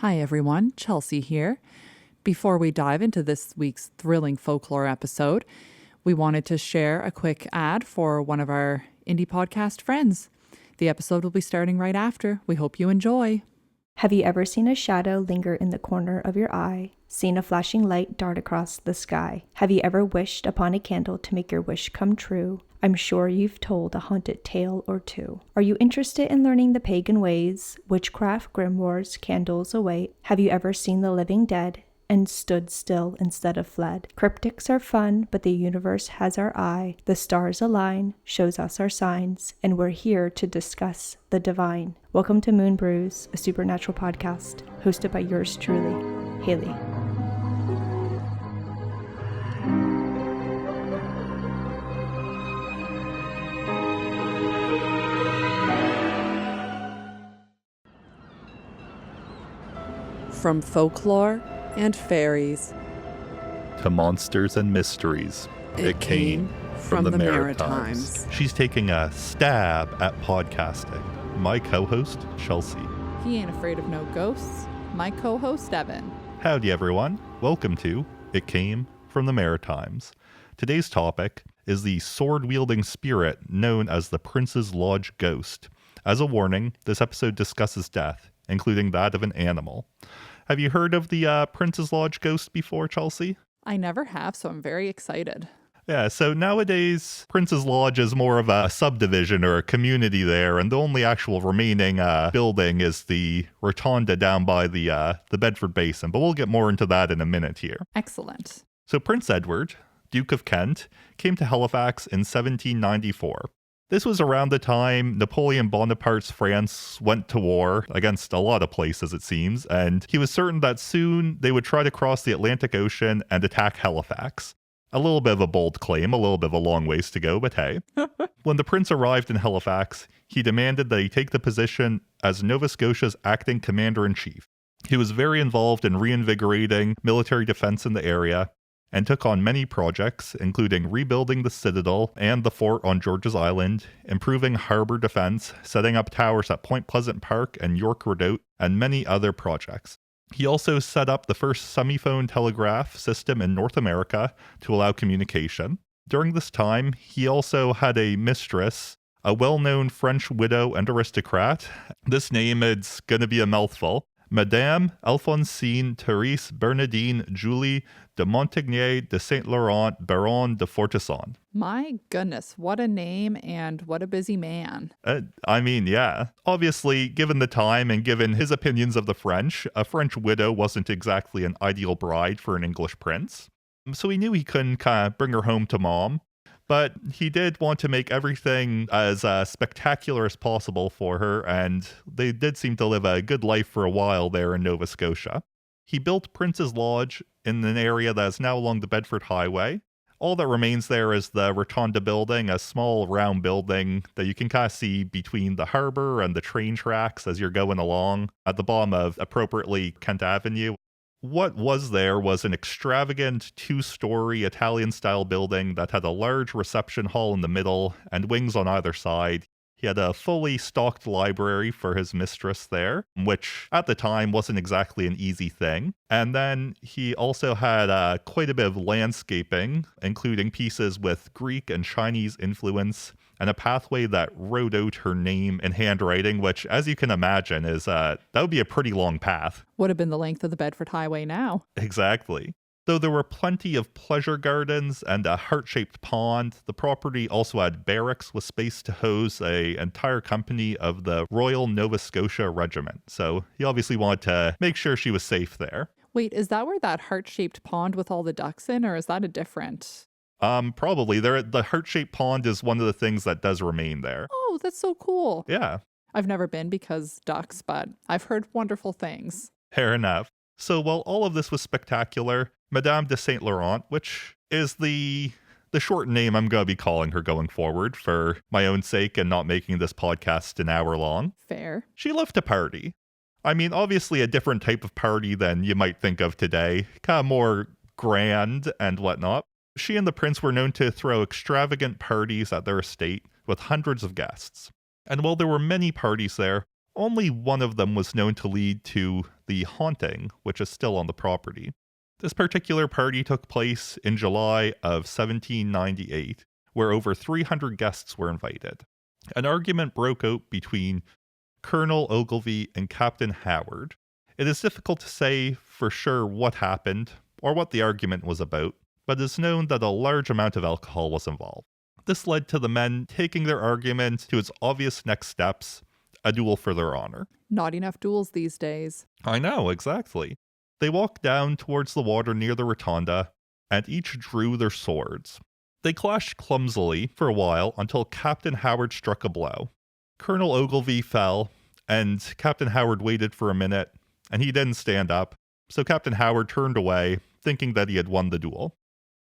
Hi everyone, Chelsea here. Before we dive into this week's thrilling folklore episode, we wanted to share a quick ad for one of our indie podcast friends. The episode will be starting right after. We hope you enjoy. Have you ever seen a shadow linger in the corner of your eye? Seen a flashing light dart across the sky? Have you ever wished upon a candle to make your wish come true? I'm sure you've told a haunted tale or two. Are you interested in learning the pagan ways? Witchcraft, grimoires, candles await? Have you ever seen the living dead and stood still instead of fled? Cryptics are fun, but the universe has our eye. The stars align, shows us our signs, and we're here to discuss the divine. Welcome to Moon Brews, a supernatural podcast, hosted by yours truly, Haley. From folklore and fairies to monsters and mysteries, it came from the Maritimes. She's taking a stab at podcasting. My co-host, Chelsea. He ain't afraid of no ghosts. My co-host, Evan. Howdy, everyone. Welcome to It Came From The Maritimes. Today's topic is the sword-wielding spirit known as the Prince's Lodge Ghost. As a warning, this episode discusses death, including that of an animal. Have you heard of the Prince's Lodge Ghost before, Chelsea? I never have, so I'm very excited. Yeah, so nowadays, Prince's Lodge is more of a subdivision or a community there, and the only actual remaining building is the rotunda down by the Bedford Basin, but we'll get more into that in a minute here. Excellent. So Prince Edward, Duke of Kent, came to Halifax in 1794. This was around the time Napoleon Bonaparte's France went to war against a lot of places, it seems, and he was certain that soon they would try to cross the Atlantic Ocean and attack Halifax. A little bit of a bold claim, a little bit of a long ways to go, but hey. When the prince arrived in Halifax, he demanded that he take the position as Nova Scotia's acting commander-in-chief. He was very involved in reinvigorating military defense in the area, and took on many projects, including rebuilding the citadel and the fort on George's Island, improving harbor defense, setting up towers at Point Pleasant Park and York Redoubt, and many other projects. He also set up the first semiphone telegraph system in North America to allow communication. During this time, he also had a mistress, a well-known French widow and aristocrat. This name is going to be a mouthful. Madame Alphonsine Therese Bernardine Julie de Montigny de Saint Laurent Baron de Fortesson. My goodness, what a name and what a busy man. Yeah. Obviously, given the time and given his opinions of the French, a French widow wasn't exactly an ideal bride for an English prince. So he knew he couldn't kind of bring her home to mom. But he did want to make everything as spectacular as possible for her, and they did seem to live a good life for a while there in Nova Scotia. He built Prince's Lodge in an area that is now along the Bedford Highway. All that remains there is the Rotunda building, a small round building that you can kind of see between the harbor and the train tracks as you're going along at the bottom of, appropriately, Kent Avenue. What was there was an extravagant two-story Italian-style building that had a large reception hall in the middle and wings on either side. He had a fully stocked library for his mistress there, which at the time wasn't exactly an easy thing. And then he also had quite a bit of landscaping, including pieces with Greek and Chinese influence, and a pathway that wrote out her name in handwriting, which, as you can imagine, is that would be a pretty long path. Would have been the length of the Bedford Highway now. Exactly. Though there were plenty of pleasure gardens and a heart-shaped pond, the property also had barracks with space to house an entire company of the Royal Nova Scotia Regiment. So he obviously wanted to make sure she was safe there. Wait, is that where that heart-shaped pond with all the ducks in, or is that a different... Probably. The heart-shaped pond is one of the things that does remain there. Oh, that's so cool. Yeah. I've never been because ducks, but I've heard wonderful things. Fair enough. So while all of this was spectacular, Madame de Saint Laurent, which is the short name I'm going to be calling her going forward for my own sake and not making this podcast an hour long. Fair. She loved to party. I mean, obviously a different type of party than you might think of today. Kind of more grand and whatnot. She and the prince were known to throw extravagant parties at their estate with hundreds of guests. And while there were many parties there, Only one of them was known to lead to the haunting, which is still on the property. This particular party took place in July of 1798, where over 300 guests were invited. An argument broke out between Colonel Ogilvy and Captain Howard. It is difficult to say for sure what happened or what the argument was about, but it is known that a large amount of alcohol was involved. This led to the men taking their argument to its obvious next steps, a duel for their honor. Not enough duels these days. I know, exactly. They walked down towards the water near the rotunda, and each drew their swords. They clashed clumsily for a while until Captain Howard struck a blow. Colonel Ogilvy fell, and Captain Howard waited for a minute, and he didn't stand up, so Captain Howard turned away, thinking that he had won the duel.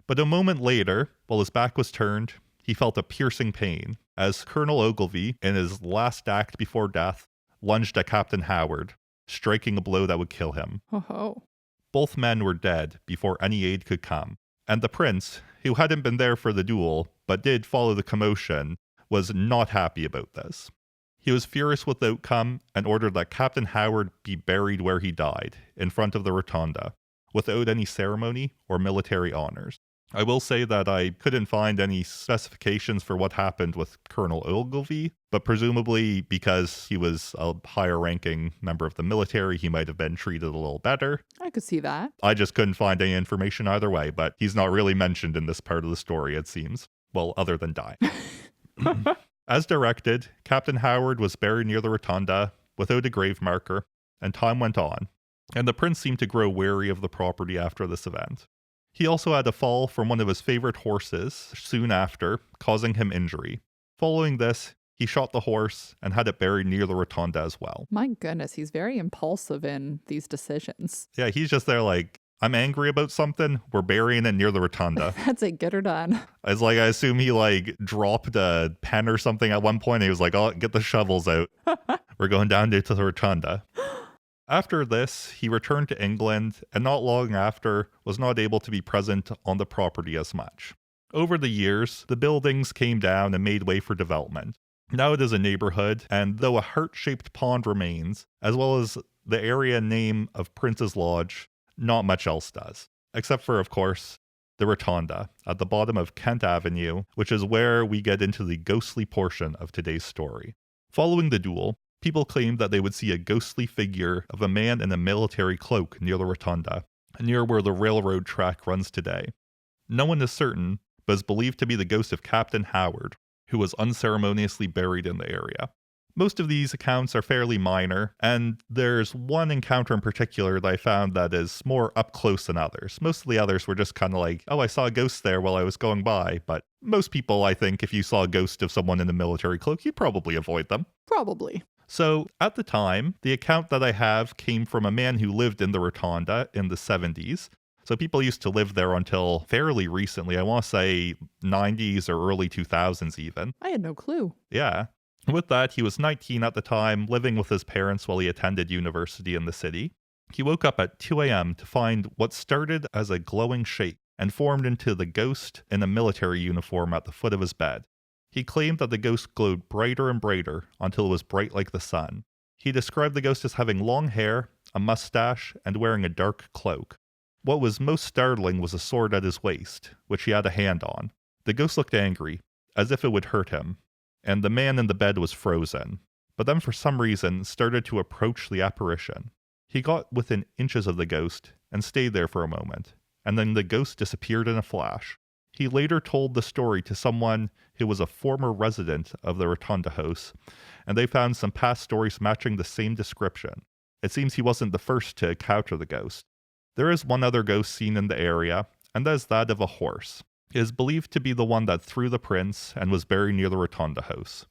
But a moment later, while his back was turned, he felt a piercing pain as Colonel Ogilvy, in his last act before death, lunged at Captain Howard, striking a blow that would kill him. Oh. Both men were dead before any aid could come, and the prince, who hadn't been there for the duel but did follow the commotion, was not happy about this. He was furious with the outcome and ordered that Captain Howard be buried where he died, in front of the rotunda, without any ceremony or military honors. I will say that I couldn't find any specifications for what happened with Colonel Ogilvy, but presumably because he was a higher ranking member of the military, he might have been treated a little better. I could see that. I just couldn't find any information either way, but he's not really mentioned in this part of the story, it seems. Well, other than die. As directed, Captain Howard was buried near the rotunda without a grave marker, and time went on, and the prince seemed to grow wary of the property after this event. He also had a fall from one of his favorite horses soon after, causing him injury. Following this, he shot the horse and had it buried near the rotunda as well. My goodness, he's very impulsive in these decisions. Yeah, he's just there like, I'm angry about something, we're burying it near the rotunda. That's it, get her done. It's like, I assume he like dropped a pen or something at one point. And he was like, oh, get the shovels out. We're going down to the rotunda. After this, he returned to England, and not long after, was not able to be present on the property as much. Over the years, the buildings came down and made way for development. Now it is a neighborhood, and though a heart-shaped pond remains, as well as the area name of Prince's Lodge, not much else does. Except for, of course, the rotunda at the bottom of Kent Avenue, which is where we get into the ghostly portion of today's story. Following the duel, people claimed that they would see a ghostly figure of a man in a military cloak near the rotunda, near where the railroad track runs today. No one is certain, but is believed to be the ghost of Captain Howard, who was unceremoniously buried in the area. Most of these accounts are fairly minor, and there's one encounter in particular that I found that is more up close than others. Most of the others were just kind of like, oh, I saw a ghost there while I was going by, but most people, I think, if you saw a ghost of someone in a military cloak, you'd probably avoid them. Probably. So, at the time, the account that I have came from a man who lived in the rotunda in the 70s. So people used to live there until fairly recently. I want to say 90s or early 2000s even. I had no clue. Yeah. With that, he was 19 at the time, living with his parents while he attended university in the city. He woke up at 2 a.m. to find what started as a glowing shape and formed into the ghost in a military uniform at the foot of his bed. He claimed that the ghost glowed brighter and brighter until it was bright like the sun. He described the ghost as having long hair, a mustache, and wearing a dark cloak. What was most startling was a sword at his waist, which he had a hand on. The ghost looked angry, as if it would hurt him, and the man in the bed was frozen, but then for some reason started to approach the apparition. He got within inches of the ghost and stayed there for a moment, and then the ghost disappeared in a flash. He later told the story to someone who was a former resident of the Rotunda house, and they found some past stories matching the same description. It seems he wasn't the first to encounter the ghost. There is one other ghost seen in the area, and that is that of a horse. It is believed to be the one that threw the prince and was buried near the Rotunda house.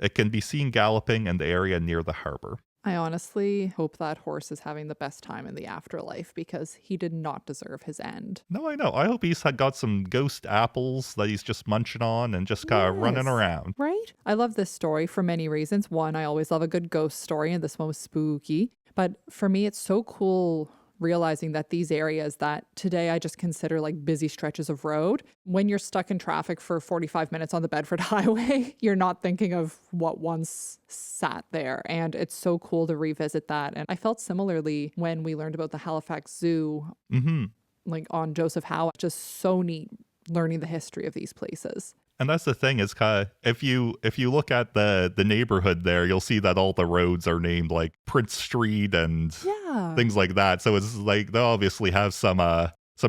It can be seen galloping in the area near the harbor. I honestly hope that horse is having the best time in the afterlife because he did not deserve his end. No, I know. I hope he's got some ghost apples that he's just munching on and just kind of running around. Right? I love this story for many reasons. One, I always love a good ghost story, and this one was spooky. But for me, it's so cool realizing that these areas that today I just consider like busy stretches of road, when you're stuck in traffic for 45 minutes on the Bedford Highway, you're not thinking of what once sat there. And it's so cool to revisit that. And I felt similarly when we learned about the Halifax Zoo, like on Joseph Howe. Just so neat learning the history of these places. And that's the thing is kind of, if you look at the neighborhood there, you'll see that all the roads are named like Prince Street and things like that. So it's like they obviously have some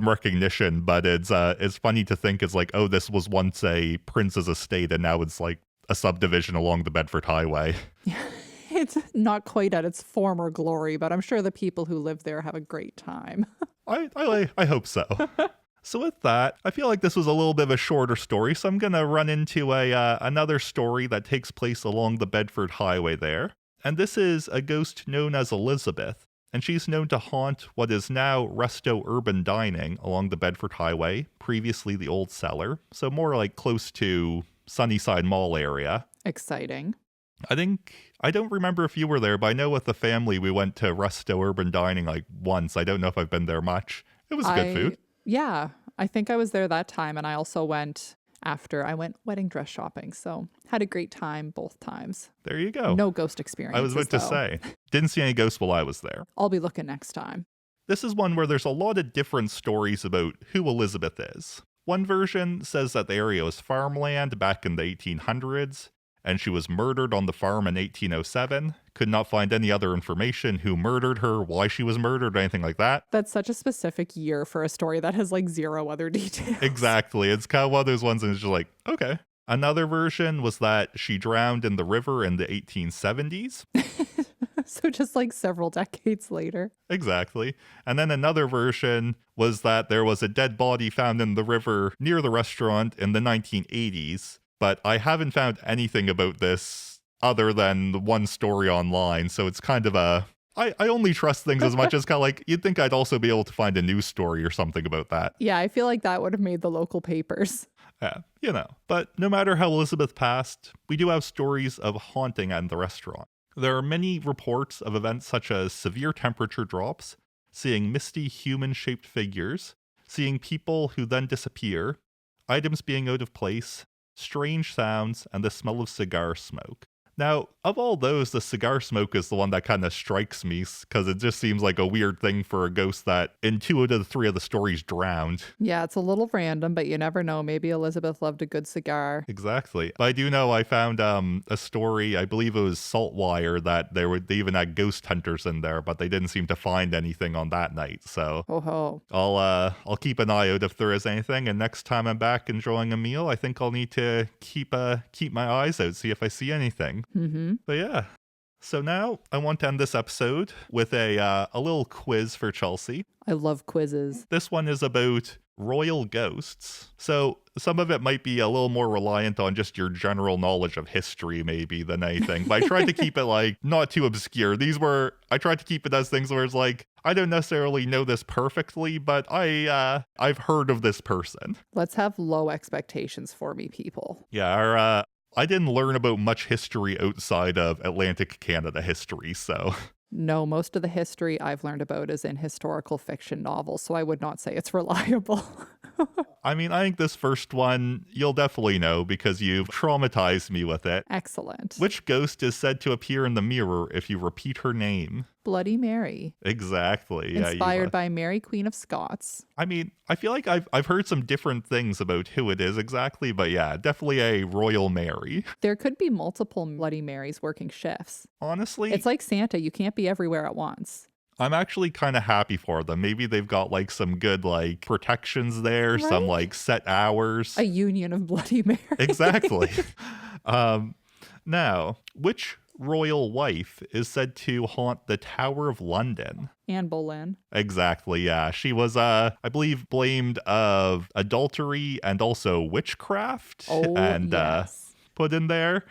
recognition, but it's funny to think it's like, oh, this was once a prince's estate and now it's like a subdivision along the Bedford Highway. It's not quite at its former glory, but I'm sure the people who live there have a great time. I hope so. So with that, I feel like this was a little bit of a shorter story, so I'm going to run into another story that takes place along the Bedford Highway there. And this is a ghost known as Elizabeth, and she's known to haunt what is now Resto Urban Dining along the Bedford Highway, previously the old Cellar, so more like close to Sunnyside Mall area. Exciting. I don't remember if you were there, but I know with the family we went to Resto Urban Dining like once. I don't know if I've been there much. It was good food. Yeah, I think I was there that time, and I also went after. I went wedding dress shopping, so had a great time both times. There you go. No ghost experience. I was about to say. Didn't see any ghosts while I was there. I'll be looking next time. This is one where there's a lot of different stories about who Elizabeth is. One version says that the area was farmland back in the 1800s, and she was murdered on the farm in 1807. Could not find any other information, who murdered her, why she was murdered, or anything like that. That's such a specific year for a story that has like zero other details. Exactly. It's kind of one of those ones and it's just like, okay. Another version was that she drowned in the river in the 1870s. So just like several decades later. Exactly. And then another version was that there was a dead body found in the river near the restaurant in the 1980s. But I haven't found anything about this other than the one story online. So it's kind of I only trust things as much as kind of like, you'd think I'd also be able to find a news story or something about that. Yeah, I feel like that would have made the local papers. Yeah, you know. But no matter how Elizabeth passed, we do have stories of haunting at the restaurant. There are many reports of events such as severe temperature drops, seeing misty human-shaped figures, seeing people who then disappear, items being out of place, strange sounds, and the smell of cigar smoke. Now, of all those, the cigar smoke is the one that kind of strikes me, because it just seems like a weird thing for a ghost that in 2 out of the 3 of the stories drowned. Yeah, it's a little random, but you never know. Maybe Elizabeth loved a good cigar. Exactly. But I do know I found a story, I believe it was Saltwire, that they even had ghost hunters in there, but they didn't seem to find anything on that night. So I'll keep an eye out if there is anything. And next time I'm back enjoying a meal, I think I'll need to keep my eyes out, see if I see anything. Mm-hmm. But yeah. So now I want to end this episode with a little quiz for Chelsea. I love quizzes. This one is about royal ghosts. So some of it might be a little more reliant on just your general knowledge of history maybe than anything. But I tried to keep it like not too obscure. I tried to keep it as things where it's like, I don't necessarily know this perfectly, but I've heard of this person. Let's have low expectations for me, people. Yeah, I didn't learn about much history outside of Atlantic Canada history, so. No, most of the history I've learned about is in historical fiction novels, so I would not say it's reliable. I mean, I think this first one, you'll definitely know because you've traumatized me with it. Excellent. Which ghost is said to appear in the mirror if you repeat her name? Bloody Mary. Exactly. Inspired by Mary, Queen of Scots. I mean, I feel like I've heard some different things about who it is exactly, but yeah, definitely a Royal Mary. There could be multiple Bloody Marys working shifts. Honestly, it's like Santa. You can't be everywhere at once. I'm actually kind of happy for them. Maybe they've got like some good like protections there, right? Some like set hours. A union of Bloody Mary. Exactly. Now, which royal wife is said to haunt the Tower of London? Anne Boleyn. Exactly, yeah. She was, I believe, blamed of adultery and also witchcraft. Yes. Put in there.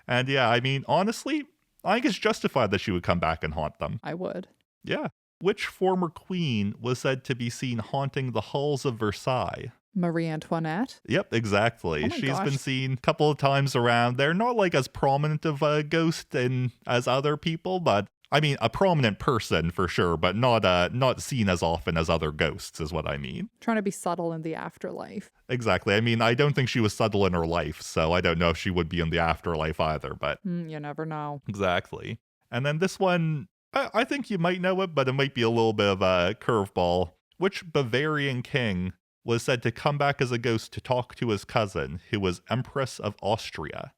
And yeah, I mean, honestly, I think it's justified that she would come back and haunt them. I would. Yeah. Which former queen was said to be seen haunting the halls of Versailles? Marie Antoinette? Yep, exactly. She's been seen a couple of times around. They're not like as prominent of a ghost as other people, but I mean, a prominent person for sure, but not seen as often as other ghosts is what I mean. Trying to be subtle in the afterlife. Exactly. I mean, I don't think she was subtle in her life, so I don't know if she would be in the afterlife either, but... You never know. Exactly. And then this one, I think you might know it, but it might be a little bit of a curveball. Which Bavarian king was said to come back as a ghost to talk to his cousin, who was Empress of Austria?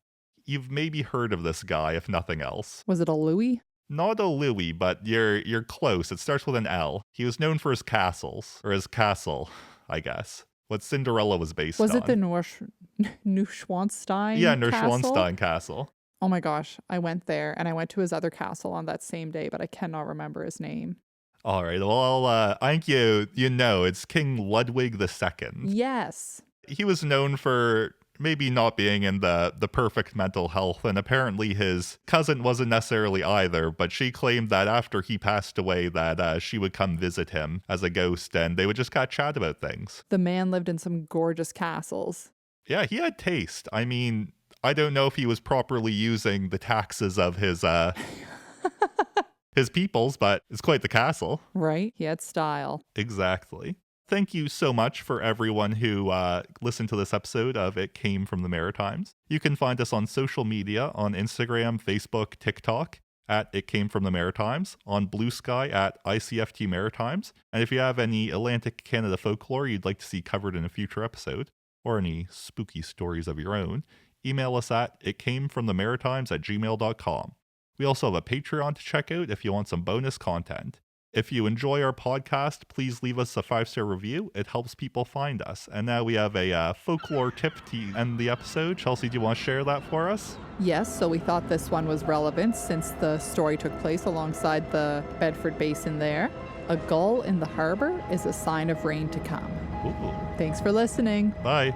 You've maybe heard of this guy, if nothing else. Was it a Louis? Not a Louis, but you're close. It starts with an L. He was known for his castles, or his castle, I guess. What Cinderella was based on. Was it the Neuschwanstein Yeah, castle? Neuschwanstein Castle. Oh my gosh, I went there and I went to his other castle on that same day, but I cannot remember his name. All right, well, I think you know, it's King Ludwig II. Yes. He was known for maybe not being in the perfect mental health, and apparently his cousin wasn't necessarily either, but she claimed that after he passed away that she would come visit him as a ghost and they would just kind of chat about things. The man lived in some gorgeous castles. Yeah, he had taste. I mean, I don't know if he was properly using the taxes of his his peoples, but it's quite the castle. Right? He had style. Exactly. Thank you so much for everyone who listened to this episode of It Came From The Maritimes. You can find us on social media on Instagram, Facebook, TikTok at It Came From The Maritimes, on Blue Sky at ICFT Maritimes. And if you have any Atlantic Canada folklore you'd like to see covered in a future episode, or any spooky stories of your own, email us at itcamefromthemaritimes@gmail.com. We also have a Patreon to check out if you want some bonus content. If you enjoy our podcast, please leave us a 5-star review. It helps people find us. And now we have a folklore tip to end the episode. Chelsea, do you want to share that for us? Yes, so we thought this one was relevant since the story took place alongside the Bedford Basin there. A gull in the harbor is a sign of rain to come. Ooh. Thanks for listening. Bye.